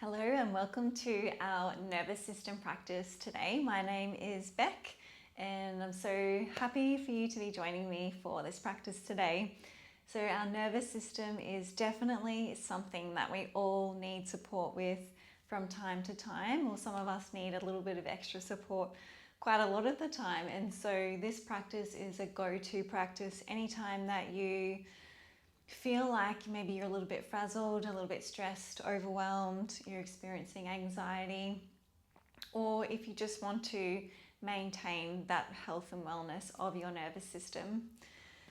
Hello and welcome to our nervous system practice today. My name is Beck and I'm so happy for you to be joining me for this practice today. So our nervous system is definitely something that we all need support with from time to time, or some of us need a little bit of extra support quite a lot of the time. And so this practice is a go-to practice anytime that you feel like maybe you're a little bit frazzled, a little bit stressed, overwhelmed, you're experiencing anxiety, or if you just want to maintain that health and wellness of your nervous system.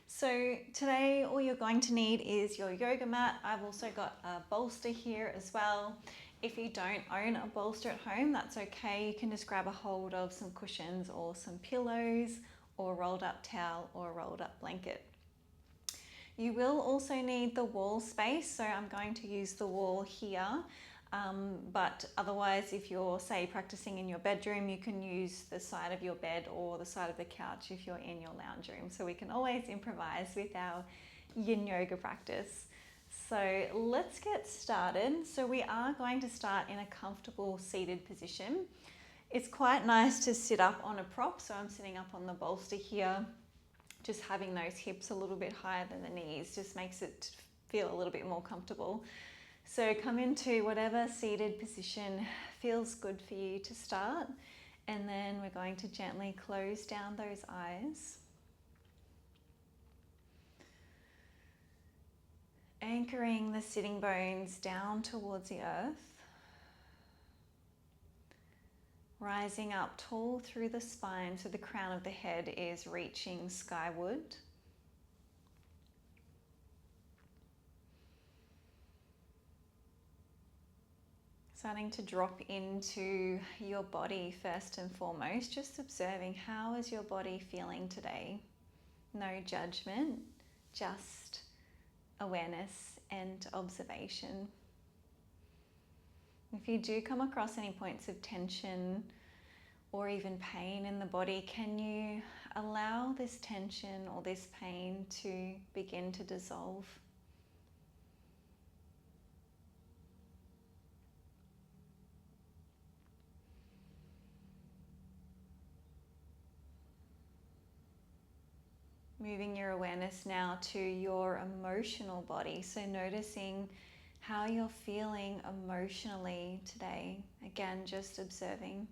So today all you're going to need is your yoga mat. I've also got a bolster here as well. If you don't own a bolster at home, that's okay. You can just grab a hold of some cushions or some pillows or a rolled up towel or a rolled up blanket. You will also need the wall space, so I'm going to use the wall here, but otherwise if you're, say, practicing in your bedroom, you can use the side of your bed or the side of the couch if you're in your lounge room. So we can always improvise with our yin yoga practice. So let's get started. So we are going to start in a comfortable seated position. It's quite nice to sit up on a prop, so I'm sitting up on the bolster here. Just having those hips a little bit higher than the knees just makes it feel a little bit more comfortable. So come into whatever seated position feels good for you to start, and then we're going to gently close down those eyes. Anchoring the sitting bones down towards the earth. Rising up tall through the spine so the crown of the head is reaching skyward. Starting to drop into your body first and foremost, just observing how is your body feeling today. No judgment, just awareness and observation. If you do come across any points of tension or even pain in the body, can you allow this tension or this pain to begin to dissolve? Moving your awareness now to your emotional body, so noticing how you're feeling emotionally today. Again, just observing.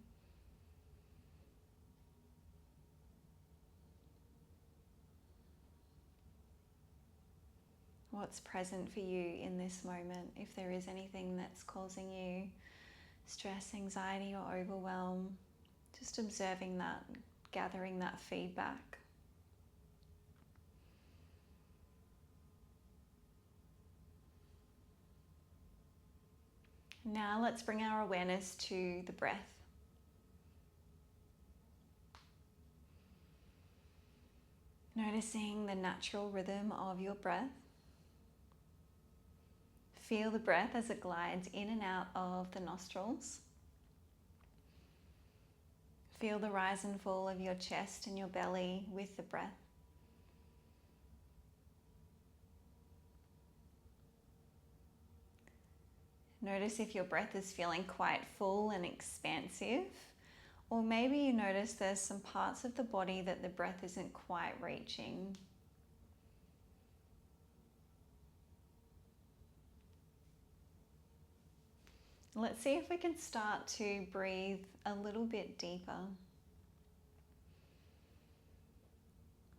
What's present for you in this moment, if there is anything that's causing you stress, anxiety, or overwhelm. Just observing that, gathering that feedback. Now let's bring our awareness to the breath. Noticing the natural rhythm of your breath. Feel the breath as it glides in and out of the nostrils. Feel the rise and fall of your chest and your belly with the breath. Notice if your breath is feeling quite full and expansive, or maybe you notice there's some parts of the body that the breath isn't quite reaching. Let's see if we can start to breathe a little bit deeper.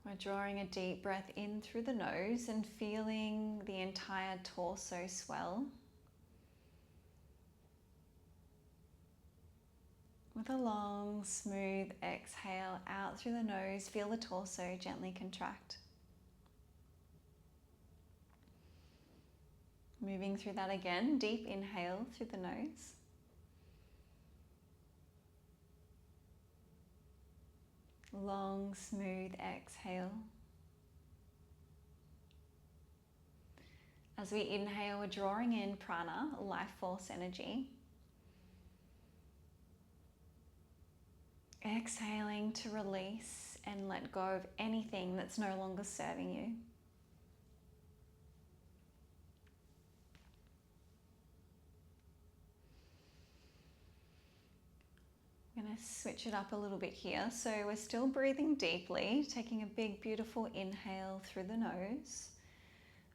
We're drawing a deep breath in through the nose and feeling the entire torso swell. With a long, smooth exhale out through the nose, feel the torso gently contract. Moving through that again, deep inhale through the nose. Long, smooth exhale. As we inhale, we're drawing in prana, life force energy. Exhaling to release and let go of anything that's no longer serving you. switch it up a little bit here. So we're still breathing deeply, taking a big, beautiful inhale through the nose.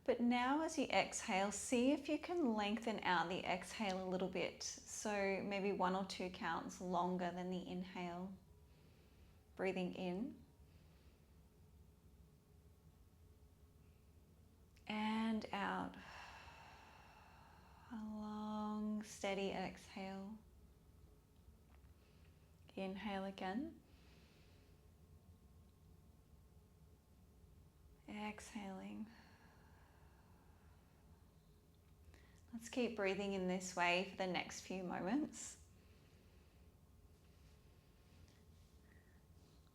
But now as you exhale, see if you can lengthen out the exhale a little bit. So maybe 1 or 2 counts longer than the inhale. Breathing in. And out. A long, steady exhale. Inhale again. Exhaling. Let's keep breathing in this way for the next few moments.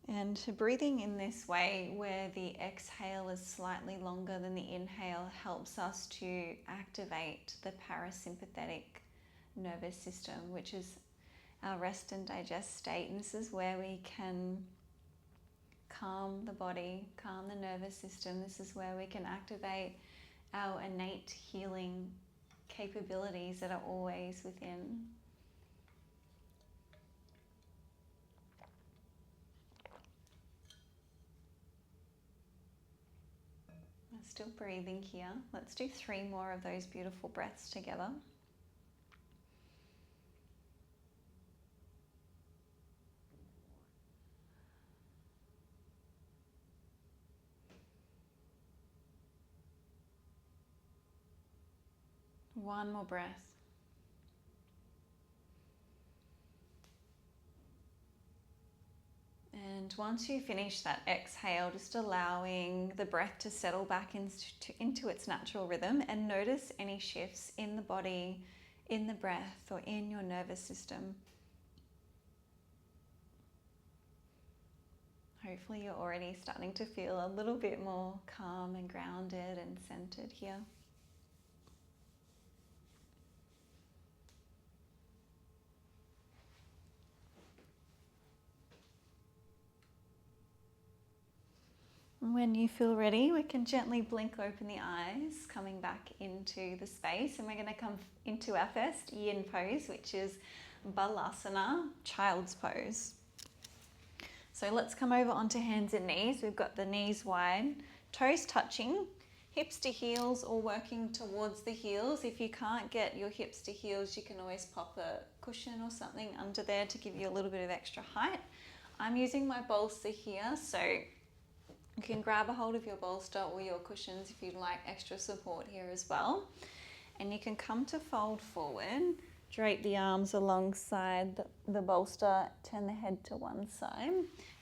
And breathing in this way, where the exhale is slightly longer than the inhale, helps us to activate the parasympathetic nervous system, which is our rest and digest state. And this is where we can calm the body, calm the nervous system. This is where we can activate our innate healing capabilities that are always within. We're still breathing here. Let's do 3 more of those beautiful breaths together. One more breath. And once you finish that exhale, just allowing the breath to settle back into its natural rhythm, and notice any shifts in the body, in the breath, or in your nervous system. Hopefully you're already starting to feel a little bit more calm and grounded and centered here. When you feel ready, we can gently blink open the eyes, coming back into the space, and we're going to come into our first yin pose, which is balasana, child's pose. So let's come over onto hands and knees. We've got the knees wide, toes touching, hips to heels or working towards the heels. If you can't get your hips to heels, you can always pop a cushion or something under there to give you a little bit of extra height. I'm using my bolster here, so you can grab a hold of your bolster or your cushions if you'd like extra support here as well. And you can come to fold forward, drape the arms alongside the bolster, turn the head to one side.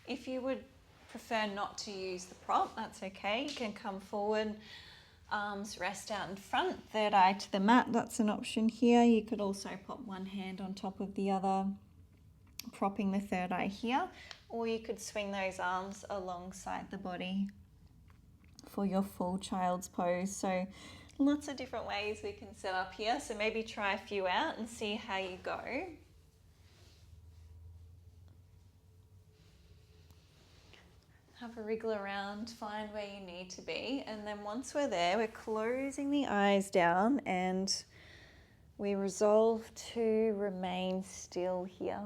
If you would prefer not to use the prop, that's okay. You can come forward, arms rest out in front, third eye to the mat, that's an option here. You could also pop one hand on top of the other, propping the third eye here, or you could swing those arms alongside the body for your full child's pose. So lots of different ways we can set up here, so maybe try a few out and see how you go. Have a wriggle around, find where you need to be, and then once we're there, we're closing the eyes down and we resolve to remain still here.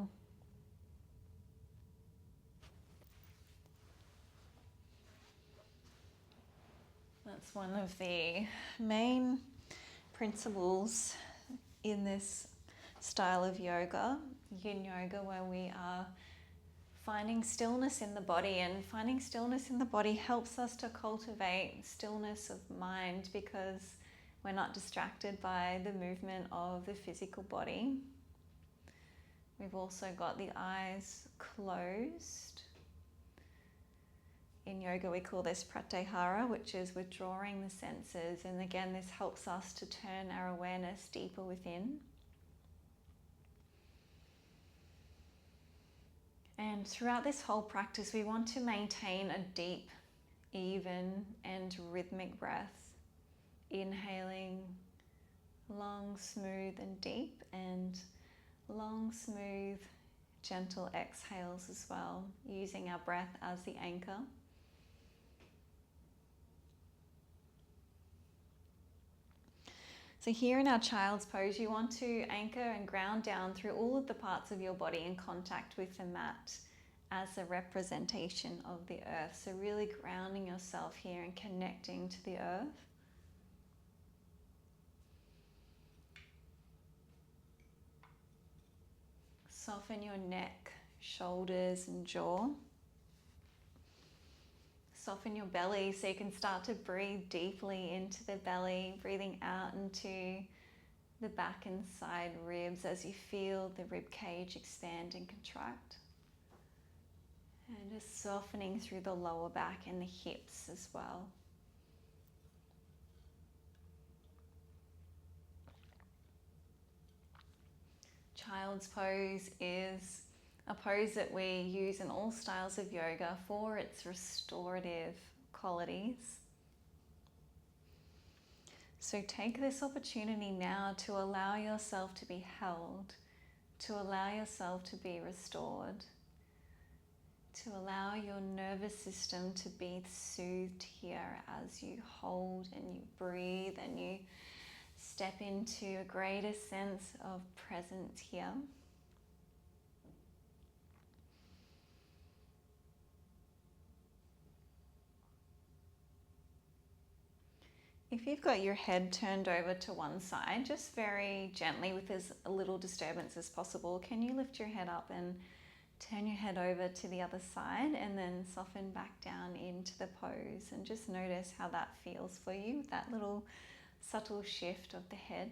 That's one of the main principles in this style of yoga, yin yoga, where we are finding stillness in the body, and finding stillness in the body helps us to cultivate stillness of mind because we're not distracted by the movement of the physical body. We've also got the eyes closed. In yoga we call this pratyahara, which is withdrawing the senses, and again this helps us to turn our awareness deeper within. And throughout this whole practice we want to maintain a deep, even and rhythmic breath, inhaling long, smooth and deep, and long, smooth, gentle exhales as well, using our breath as the anchor. So here in our child's pose, you want to anchor and ground down through all of the parts of your body in contact with the mat as a representation of the earth. So really grounding yourself here and connecting to the earth. Soften your neck, shoulders and jaw. Soften your belly so you can start to breathe deeply into the belly, breathing out into the back and side ribs as you feel the rib cage expand and contract. And just softening through the lower back and the hips as well. Child's pose is a pose that we use in all styles of yoga for its restorative qualities. So take this opportunity now to allow yourself to be held, to allow yourself to be restored, to allow your nervous system to be soothed here as you hold and you breathe and you step into a greater sense of presence here. If you've got your head turned over to one side, just very gently with as little disturbance as possible, can you lift your head up and turn your head over to the other side and then soften back down into the pose, and just notice how that feels for you, that little subtle shift of the head.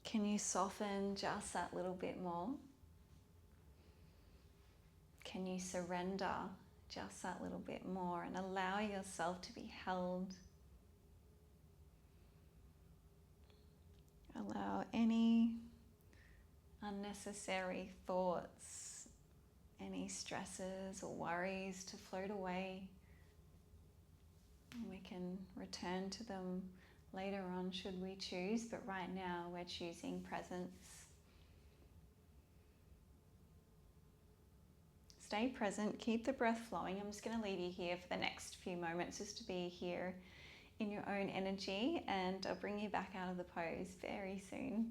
Can you soften just that little bit more? Can you surrender just that little bit more and allow yourself to be held? Allow any unnecessary thoughts, any stresses or worries to float away. And we can return to them later on should we choose, but right now we're choosing presence. Stay present, keep the breath flowing. I'm just going to leave you here for the next few moments just to be here in your own energy, and I'll bring you back out of the pose very soon.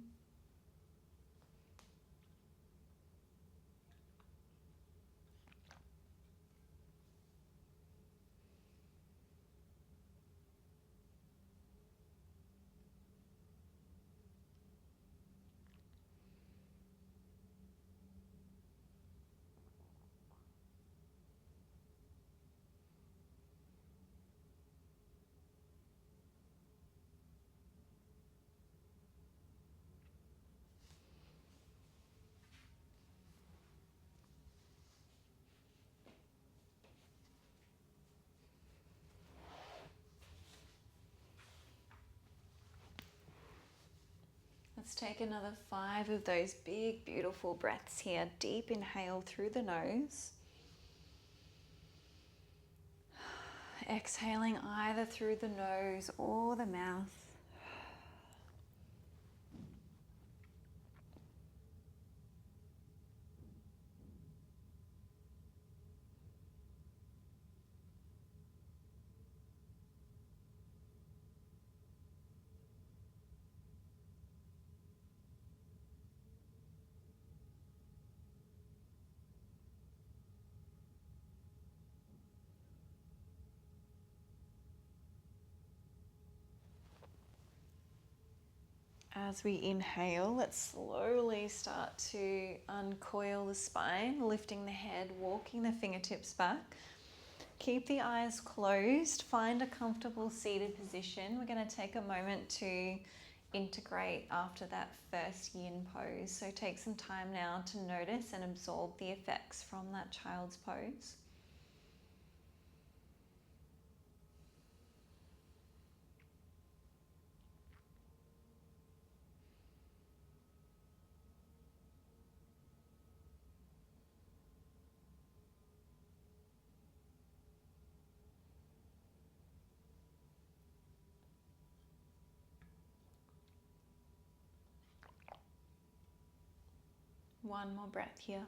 Let's take another 5 of those big, beautiful breaths here. Deep inhale through the nose. Exhaling either through the nose or the mouth. As we inhale, let's slowly start to uncoil the spine, lifting the head, walking the fingertips back. Keep the eyes closed, find a comfortable seated position. We're going to take a moment to integrate after that first yin pose. So take some time now to notice and absorb the effects from that child's pose. One more breath here.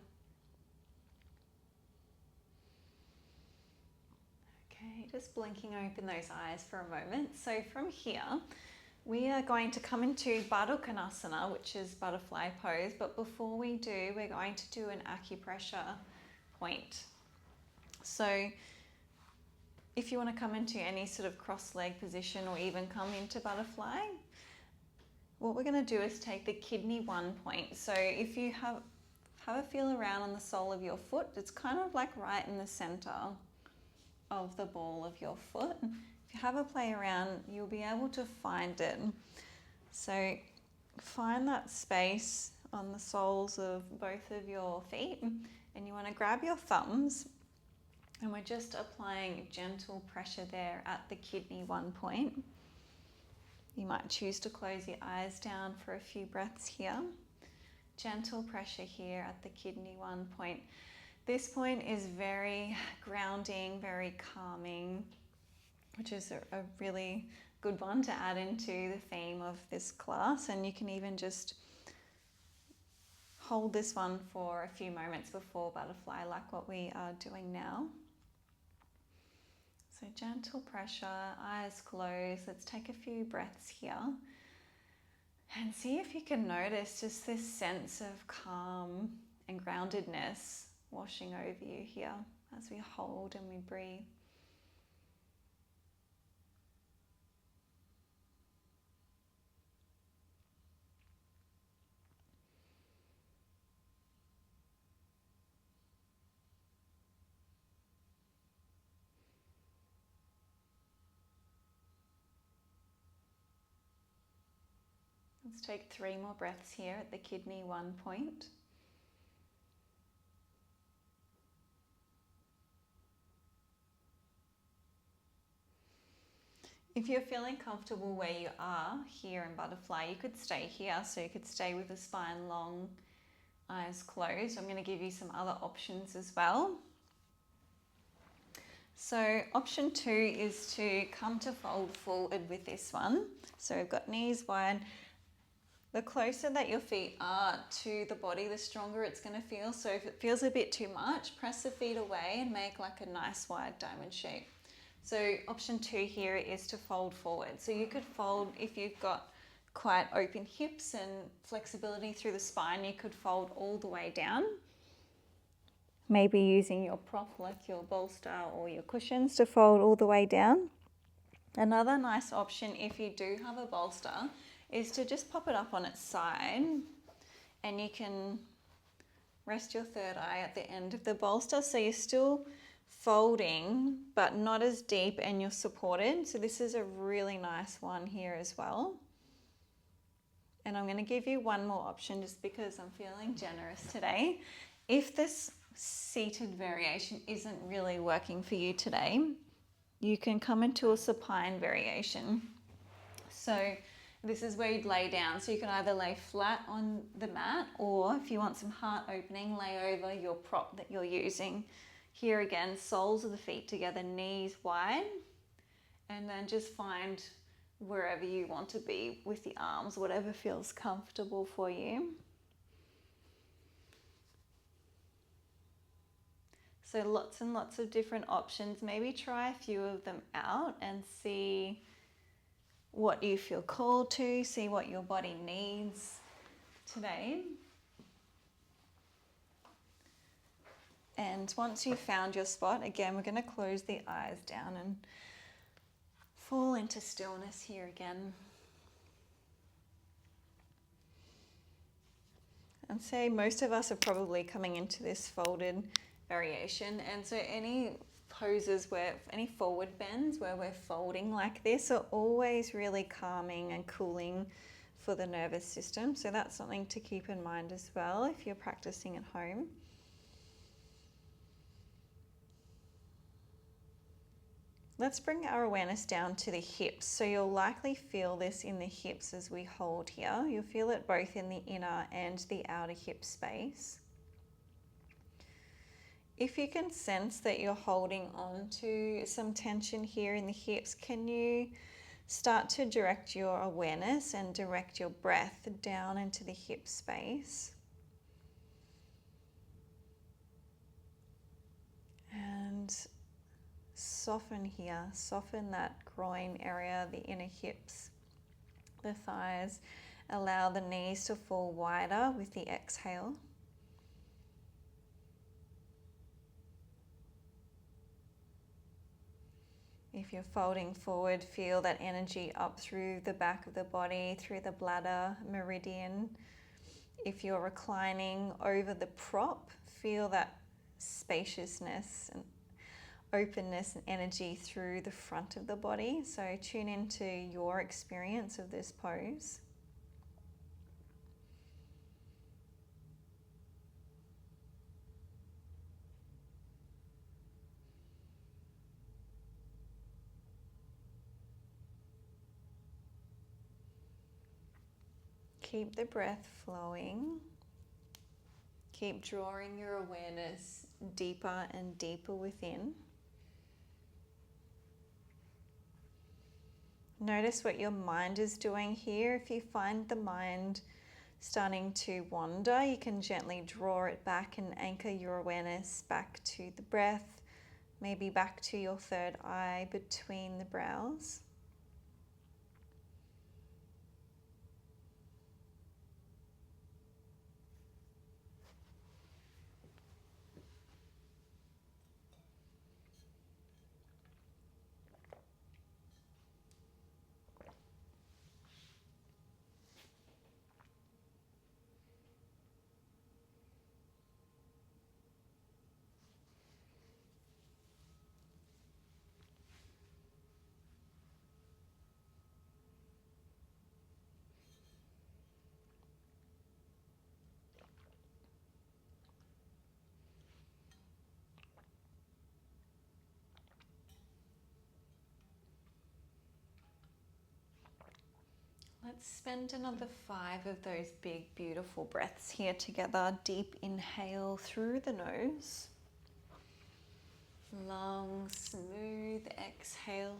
Okay, just blinking open those eyes for a moment. So from here, we are going to come into Baddha Konasana, which is butterfly pose. But before we do, we're going to do an acupressure point. So if you want to come into any sort of cross-leg position or even come into butterfly, what we're going to do is take the kidney 1 point. So if you have a feel around on the sole of your foot, it's kind of like right in the center of the ball of your foot. If you have a play around, you'll be able to find it. So find that space on the soles of both of your feet, and you want to grab your thumbs, and we're just applying gentle pressure there at the kidney 1 point. You might choose to close your eyes down for a few breaths here. Gentle pressure here at the kidney 1 point. This point is very grounding, very calming, which is a really good one to add into the theme of this class. And you can even just hold this one for a few moments before butterfly, like what we are doing now. So gentle pressure, eyes closed. Let's take a few breaths here and see if you can notice just this sense of calm and groundedness washing over you here as we hold and we breathe. Let's take 3 more breaths here at the kidney 1 point. If you're feeling comfortable where you are here in butterfly, you could stay here. So you could stay with the spine long, eyes closed. I'm going to give you some other options as well. So option 2 is to come to fold forward with this one. So we've got knees wide. The closer that your feet are to the body, the stronger it's going to feel. So if it feels a bit too much, press the feet away and make like a nice wide diamond shape. So option 2 here is to fold forward. So you could fold if you've got quite open hips and flexibility through the spine, you could fold all the way down. Maybe using your prop like your bolster or your cushions to fold all the way down. Another nice option if you do have a bolster is to just pop it up on its side, and you can rest your third eye at the end of the bolster, so you're still folding but not as deep and you're supported. So this is a really nice one here as well. And I'm going to give you one more option just because I'm feeling generous today. If this seated variation isn't really working for you today, you can come into a supine variation. So this is where you'd lay down. So you can either lay flat on the mat, or if you want some heart opening, lay over your prop that you're using. Here again, soles of the feet together, knees wide, and then just find wherever you want to be with the arms, whatever feels comfortable for you. So lots and lots of different options. Maybe try a few of them out and see what you feel called to, see what your body needs today. And once you've found your spot, again, we're going to close the eyes down and fall into stillness here again. And say most of us are probably coming into this folded variation, and so any poses where, any forward bends where we're folding like this are always really calming and cooling for the nervous system. So that's something to keep in mind as well if you're practicing at home. Let's bring our awareness down to the hips. So you'll likely feel this in the hips as we hold here. You'll feel it both in the inner and the outer hip space. If you can sense that you're holding on to some tension here in the hips, can you start to direct your awareness and direct your breath down into the hip space? And soften here, soften that groin area, the inner hips, the thighs. Allow the knees to fall wider with the exhale. If you're folding forward, feel that energy up through the back of the body, through the bladder meridian. If you're reclining over the prop, feel that spaciousness and openness and energy through the front of the body. So tune into your experience of this pose. Keep the breath flowing. Keep drawing your awareness deeper and deeper within. Notice what your mind is doing here. If you find the mind starting to wander, you can gently draw it back and anchor your awareness back to the breath, maybe back to your third eye between the brows. Let's spend another 5 of those big, beautiful breaths here together. Deep inhale through the nose. Long, smooth exhale.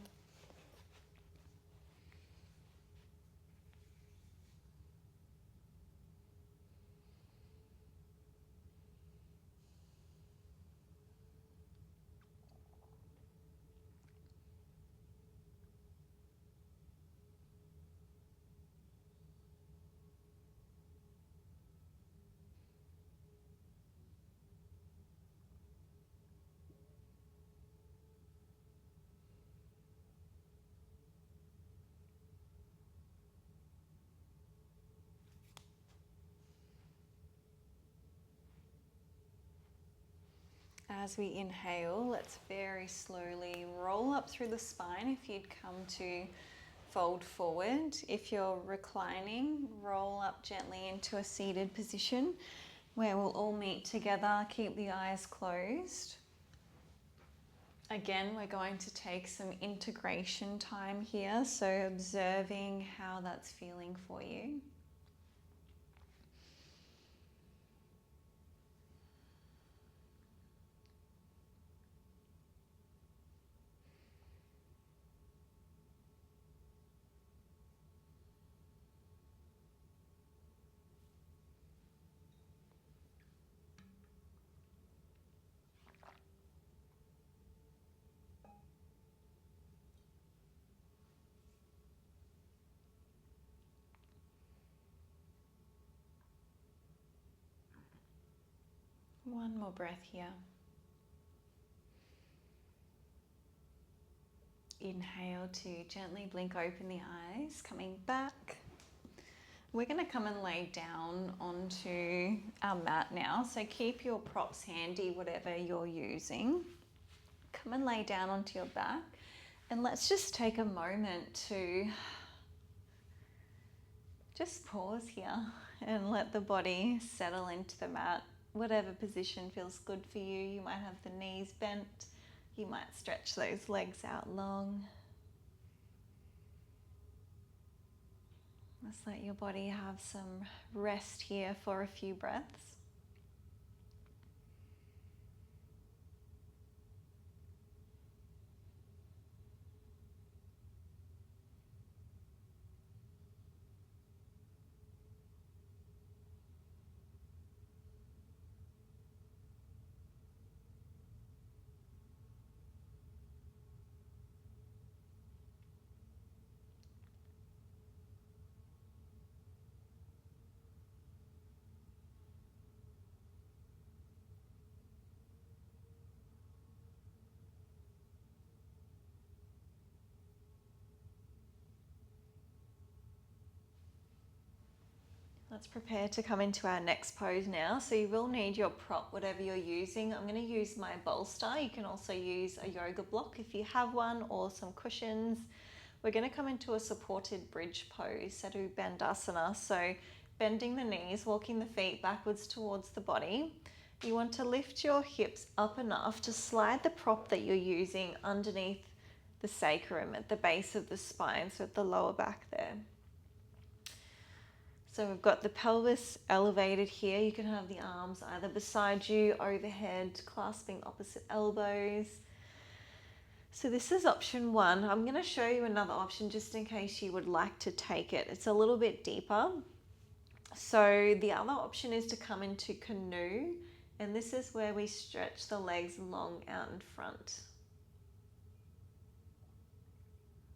As we inhale, let's very slowly roll up through the spine. If you'd come to fold forward. If you're reclining, roll up gently into a seated position where we'll all meet together. Keep the eyes closed. Again, we're going to take some integration time here, so observing how that's feeling for you. One more breath here. Inhale to gently blink open the eyes, coming back. We're going to come and lay down onto our mat now. So keep your props handy, whatever you're using. Come and lay down onto your back. And let's just take a moment to just pause here and let the body settle into the mat. Whatever position feels good for you. You might have the knees bent. You might stretch those legs out long. Let's let your body have some rest here for a few breaths. Let's prepare to come into our next pose now. So you will need your prop, whatever you're using. I'm going to use my bolster. You can also use a yoga block if you have one, or some cushions. We're going to come into a supported bridge pose, Setu Bandhasana. So bending the knees, walking the feet backwards towards the body. You want to lift your hips up enough to slide the prop that you're using underneath the sacrum at the base of the spine, so at the lower back there. So we've got the pelvis elevated here. You can have the arms either beside you, overhead, clasping opposite elbows. So this is option one. I'm going to show you another option just in case you would like to take it. It's a little bit deeper. So the other option is to come into canoe, and this is where we stretch the legs long out in front.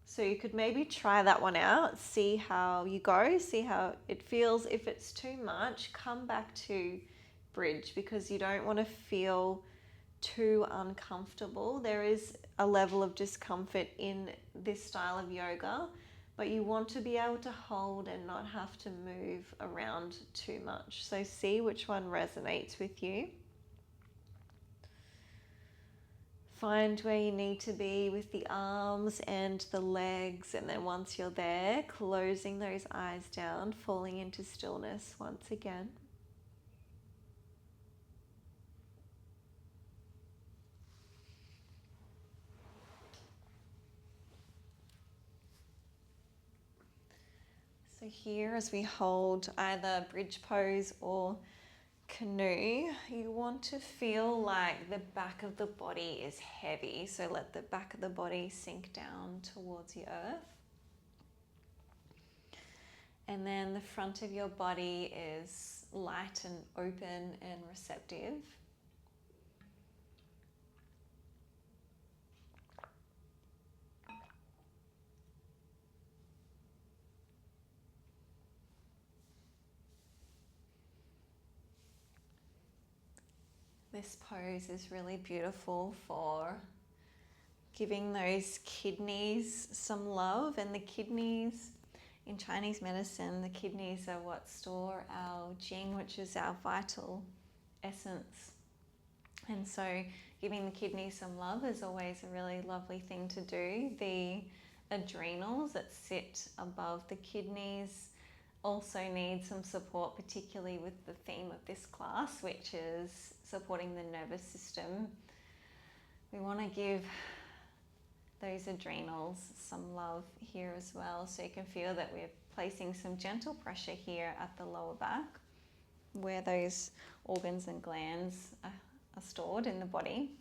So you could maybe try that one out, see how you go, see how it feels. If it's too much, come back to bridge, because you don't want to feel too uncomfortable. There is a level of discomfort in this style of yoga, but you want to be able to hold and not have to move around too much. So see which one resonates with you. Find where you need to be with the arms and the legs, and then once you're there, closing those eyes down, falling into stillness once again. So here, as we hold either bridge pose or canoe, you want to feel like the back of the body is heavy. So let the back of the body sink down towards the earth. And then the front of your body is light and open and receptive. This pose is really beautiful for giving those kidneys some love. And the kidneys, in Chinese medicine, the kidneys are what store our Jing, which is our vital essence. And so giving the kidneys some love is always a really lovely thing to do. The adrenals that sit above the kidneys also need some support, particularly with the theme of this class, which is supporting the nervous system. We want to give those adrenals some love here as well. So you can feel that we're placing some gentle pressure here at the lower back, where those organs and glands are stored in the body.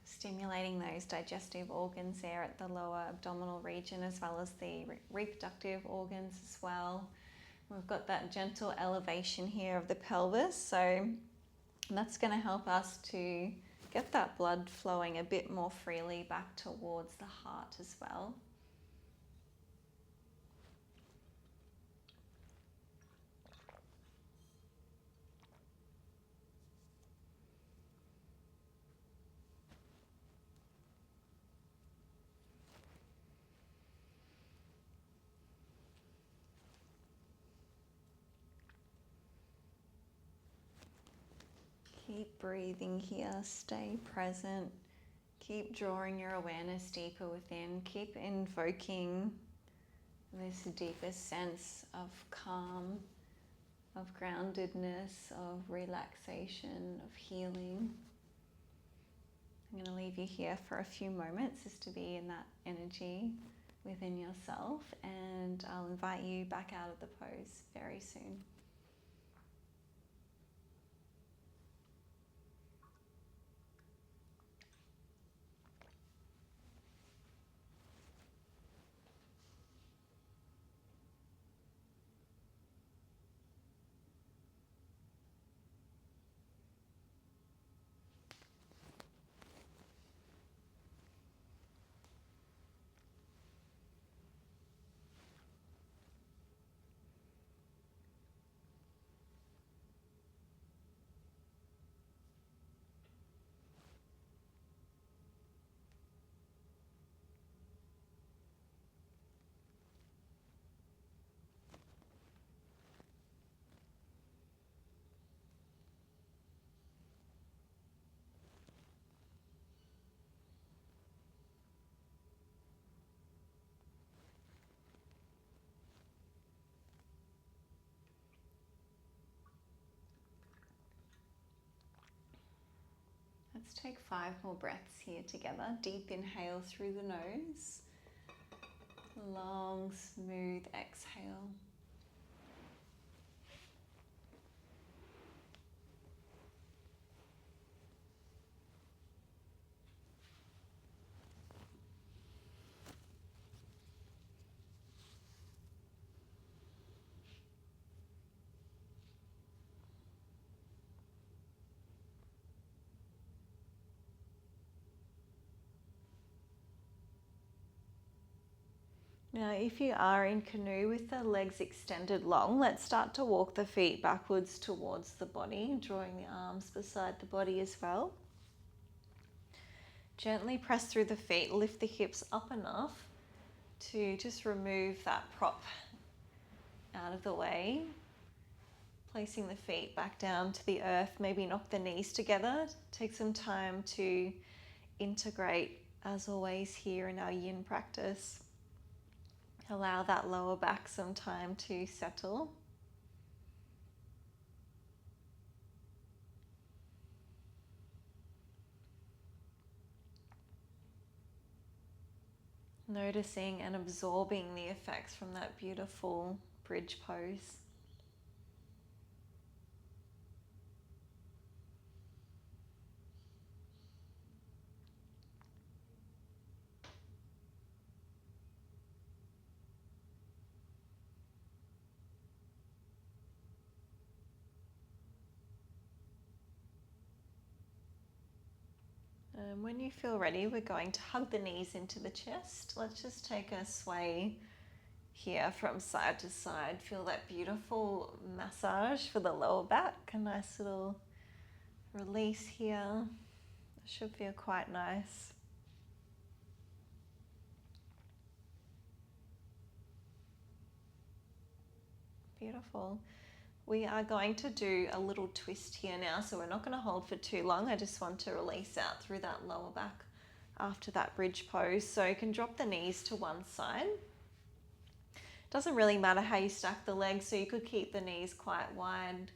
Stimulating those digestive organs there at the lower abdominal region, as well as the reproductive organs as well. We've got that gentle elevation here of the pelvis, so that's going to help us to get that blood flowing a bit more freely back towards the heart as well. Keep breathing here, stay present, keep drawing your awareness deeper within, keep invoking this deepest sense of calm, of groundedness, of relaxation, of healing. I'm going to leave you here for a few moments just to be in that energy within yourself, and I'll invite you back out of the pose very soon. Let's take 5 more breaths here together. Deep inhale through the nose. Long, smooth exhale. Now, if you are in canoe with the legs extended long, let's start to walk the feet backwards towards the body, drawing the arms beside the body as well. Gently press through the feet, lift the hips up enough to just remove that prop out of the way. Placing the feet back down to the earth, maybe knock the knees together. Take some time to integrate, as always, here in our yin practice. Allow that lower back some time to settle. Noticing and absorbing the effects from that beautiful bridge pose. When you feel ready, we're going to hug the knees into the chest. Let's just take a sway here from side to side. Feel that beautiful massage for the lower back. A nice little release here. It should feel quite nice. Beautiful. We are going to do a little twist here now, so we're not going to hold for too long. I just want to release out through that lower back after that bridge pose. So you can drop the knees to one side. Doesn't really matter how you stack the legs, so you could keep the knees quite wide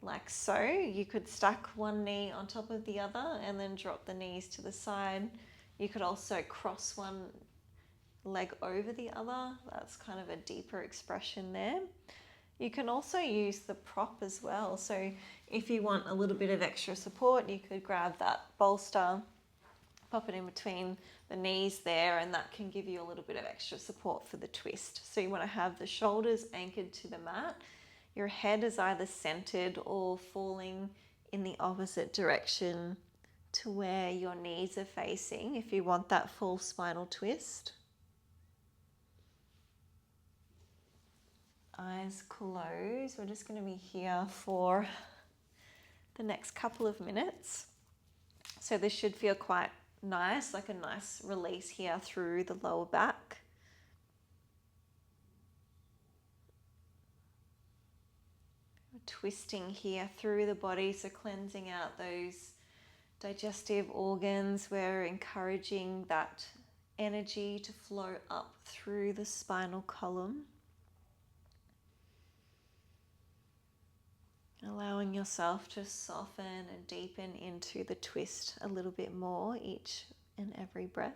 like so. You could stack one knee on top of the other and then drop the knees to the side. You could also cross one leg over the other. That's kind of a deeper expression there. You can also use the prop as well. So if you want a little bit of extra support, you could grab that bolster, pop it in between the knees there, and that can give you a little bit of extra support for the twist. So you want to have the shoulders anchored to the mat. Your head is either centered or falling in the opposite direction to where your knees are facing if you want that full spinal twist. Eyes closed. We're just going to be here for the next couple of minutes. So this should feel quite nice, like a nice release here through the lower back. We're twisting here through the body, so cleansing out those digestive organs. We're encouraging that energy to flow up through the spinal column. Allowing yourself to soften and deepen into the twist a little bit more each and every breath.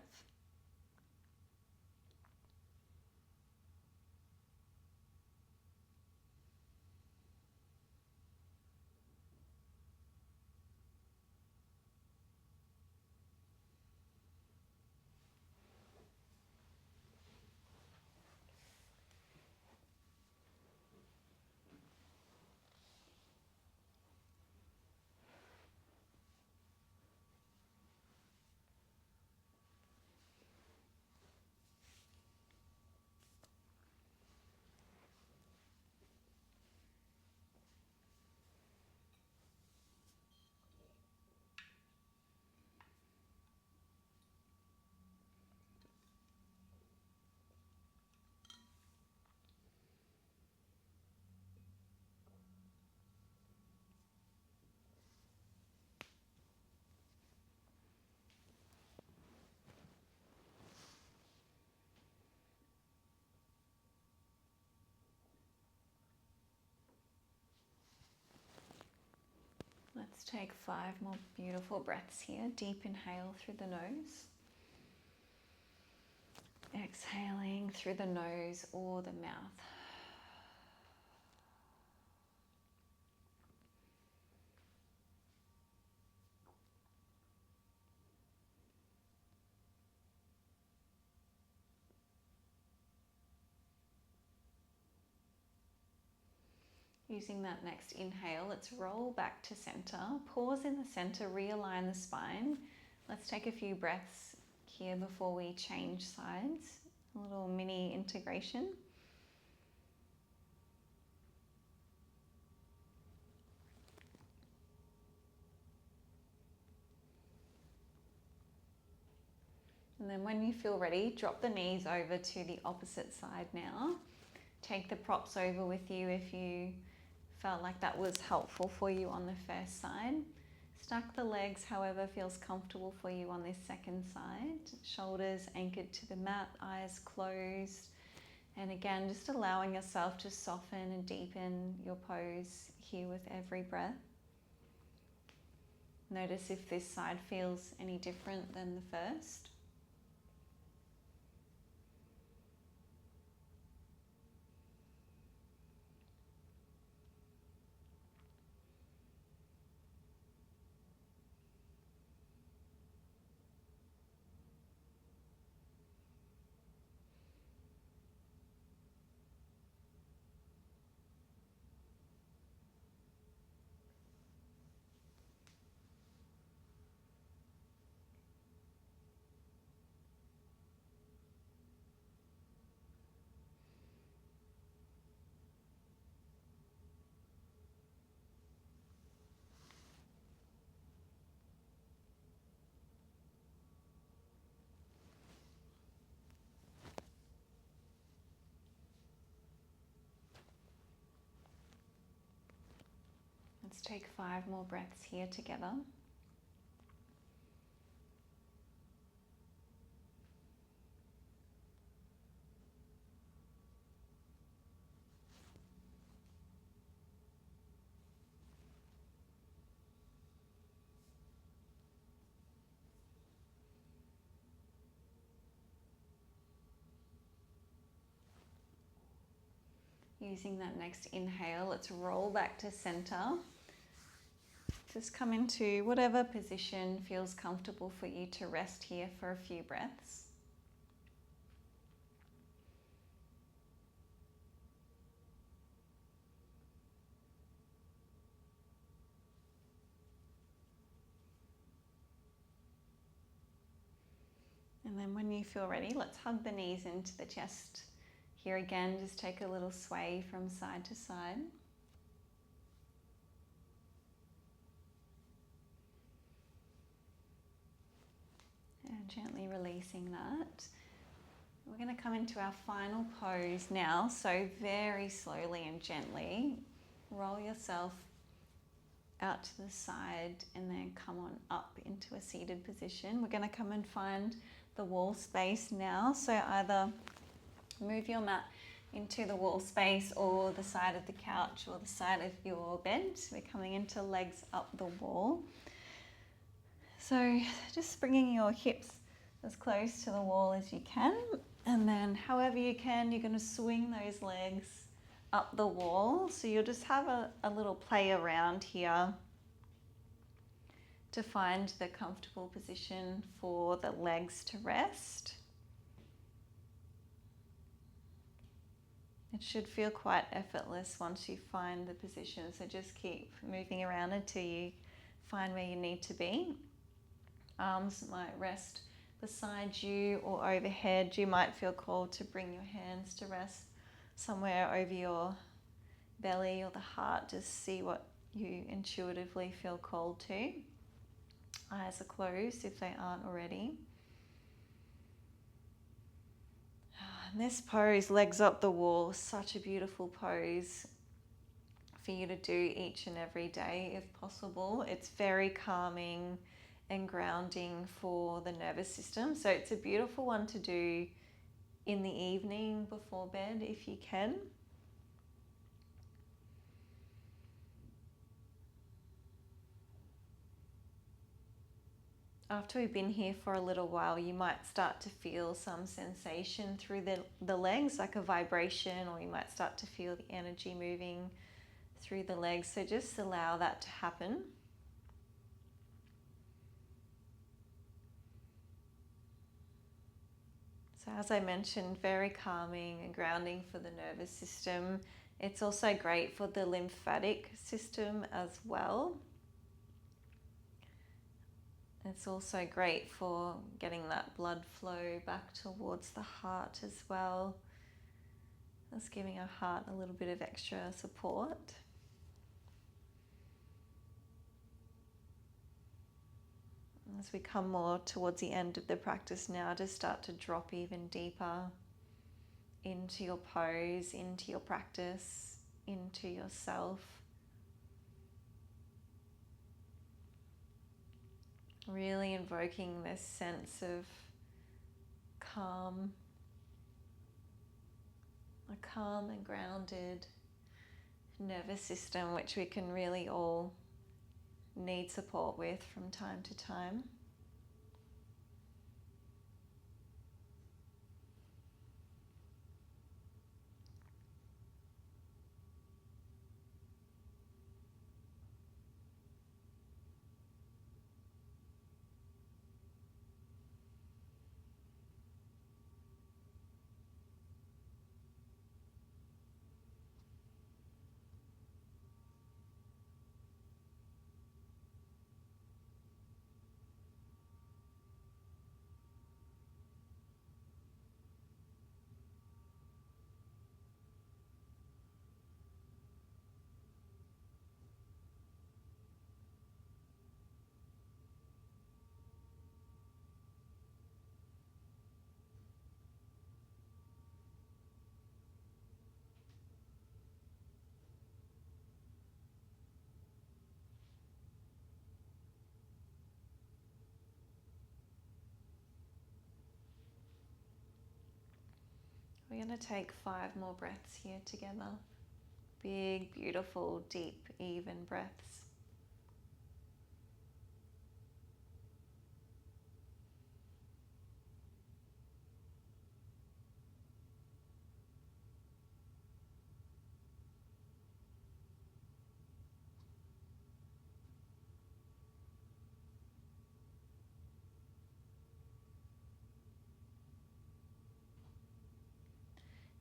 Let's take 5 more beautiful breaths here. Deep inhale through the nose. Exhaling through the nose or the mouth. Using that next inhale, let's roll back to center. Pause in the center, realign the spine. Let's take a few breaths here before we change sides. A little mini integration. And then when you feel ready, drop the knees over to the opposite side now. Take the props over with you if you felt like that was helpful for you on the first side. Stack the legs however feels comfortable for you on this second side. Shoulders anchored to the mat, eyes closed. And again, just allowing yourself to soften and deepen your pose here with every breath. Notice if this side feels any different than the first. Let's take 5 more breaths here together. Using that next inhale, let's roll back to center. Just come into whatever position feels comfortable for you to rest here for a few breaths. And then when you feel ready, let's hug the knees into the chest. Here again, just take a little sway from side to side. And gently releasing that. We're going to come into our final pose now. So very slowly and gently, roll yourself out to the side and then come on up into a seated position. We're going to come and find the wall space now. So either move your mat into the wall space or the side of the couch or the side of your bed. We're coming into legs up the wall. So just bringing your hips as close to the wall as you can. And then however you can, you're going to swing those legs up the wall. So you'll just have a little play around here to find the comfortable position for the legs to rest. It should feel quite effortless once you find the position, so just keep moving around until you find where you need to be. Arms might rest beside you or overhead. You might feel called to bring your hands to rest somewhere over your belly or the heart. Just see what you intuitively feel called to. Eyes are closed if they aren't already. And this pose, legs up the wall, such a beautiful pose for you to do each and every day if possible. It's very calming and grounding for the nervous system. So it's a beautiful one to do in the evening before bed if you can. After we've been here for a little while, you might start to feel some sensation through the legs, like a vibration, or you might start to feel the energy moving through the legs. So just allow that to happen. So as I mentioned, very calming and grounding for the nervous system. It's also great for the lymphatic system as well. It's also great for getting that blood flow back towards the heart as well. That's giving our heart a little bit of extra support. As we come more towards the end of the practice now, just start to drop even deeper into your pose, into your practice, into yourself. Really invoking this sense of calm, a calm and grounded nervous system, which we can really all need support with from time to time. We're going to take 5 more breaths here together. Big, beautiful, deep, even breaths.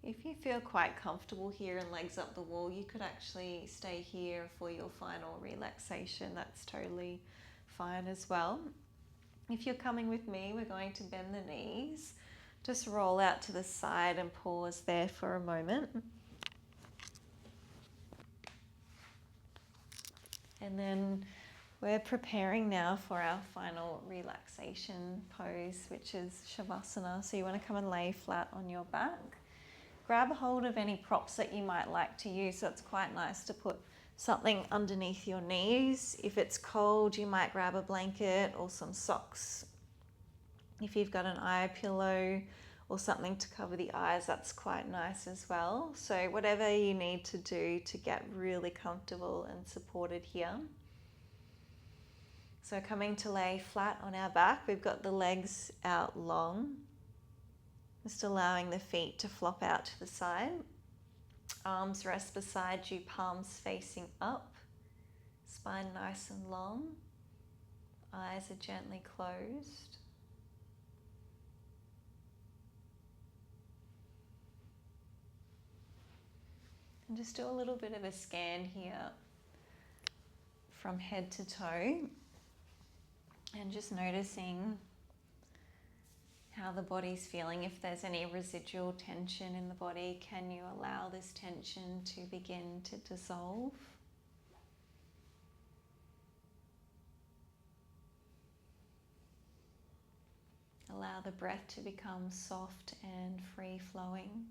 If you feel quite comfortable here and legs up the wall, you could actually stay here for your final relaxation. That's totally fine as well. If you're coming with me, we're going to bend the knees. Just roll out to the side and pause there for a moment. And then we're preparing now for our final relaxation pose, which is Shavasana. So you want to come and lay flat on your back. Grab a hold of any props that you might like to use. So it's quite nice to put something underneath your knees. If it's cold, you might grab a blanket or some socks. If you've got an eye pillow or something to cover the eyes, that's quite nice as well. So whatever you need to do to get really comfortable and supported here. So coming to lay flat on our back, we've got the legs out long. Just allowing the feet to flop out to the side. Arms rest beside you, palms facing up. Spine nice and long. Eyes are gently closed. And just do a little bit of a scan here from head to toe. And just noticing how the body's feeling. If there's any residual tension in the body, can you allow this tension to begin to dissolve? Allow the breath to become soft and free-flowing.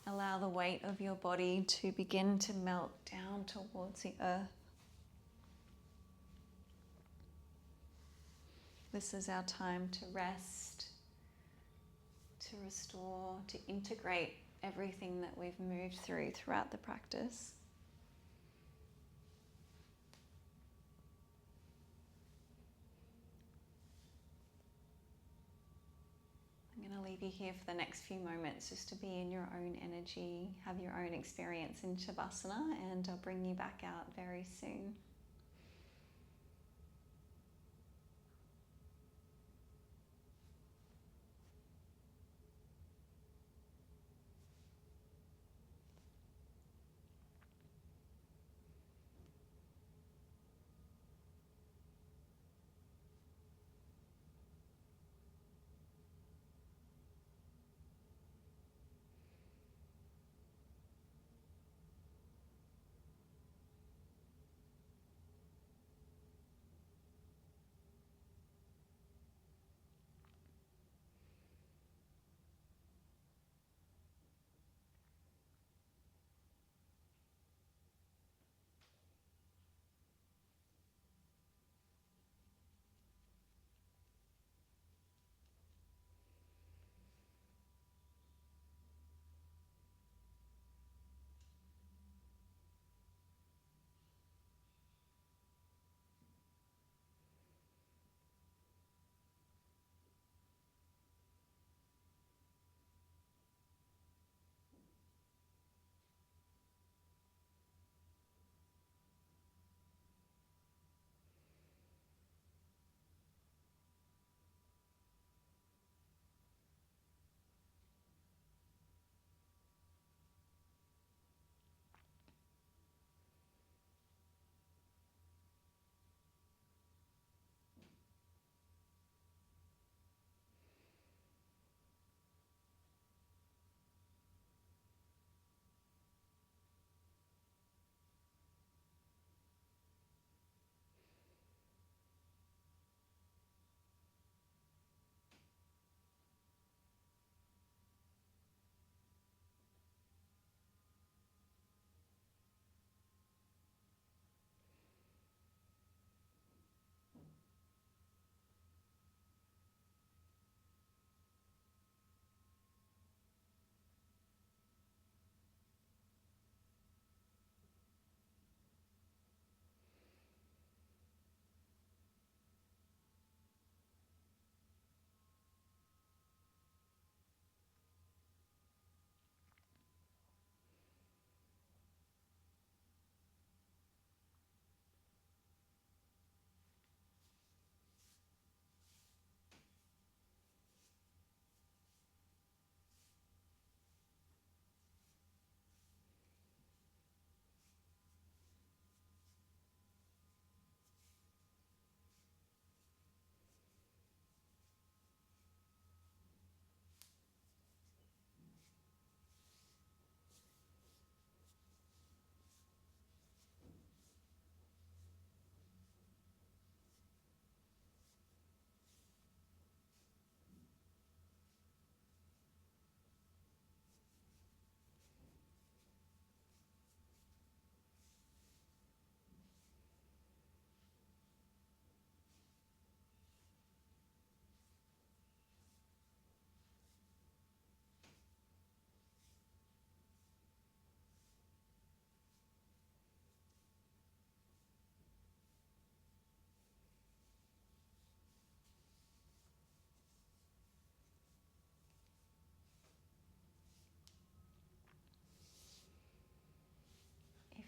Allow the weight of your body to begin to melt down towards the earth. This is our time to rest, to restore, to integrate everything that we've moved throughout the practice. I'm going to leave you here for the next few moments just to be in your own energy, have your own experience in Shavasana, and I'll bring you back out very soon.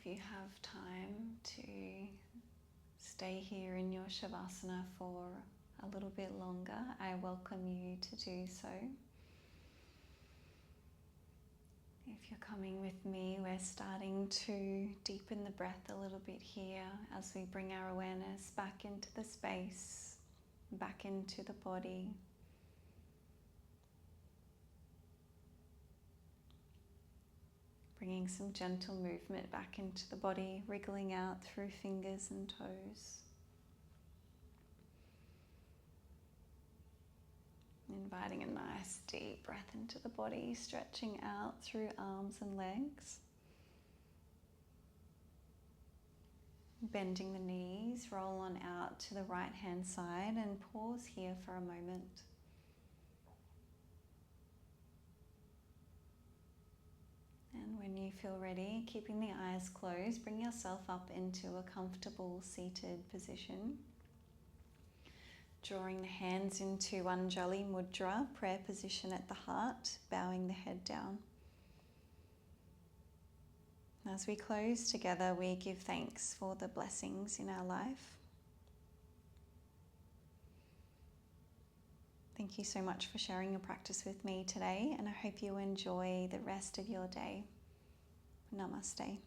If you have time to stay here in your Shavasana for a little bit longer, I welcome you to do so. If you're coming with me, we're starting to deepen the breath a little bit here as we bring our awareness back into the space, back into the body. Bringing some gentle movement back into the body, wriggling out through fingers and toes. Inviting a nice deep breath into the body, stretching out through arms and legs. Bending the knees, roll on out to the right hand side and pause here for a moment. And when you feel ready, keeping the eyes closed, bring yourself up into a comfortable seated position. Drawing the hands into Anjali Mudra, prayer position at the heart, bowing the head down. As we close together, we give thanks for the blessings in our life. Thank you so much for sharing your practice with me today, and I hope you enjoy the rest of your day. Namaste.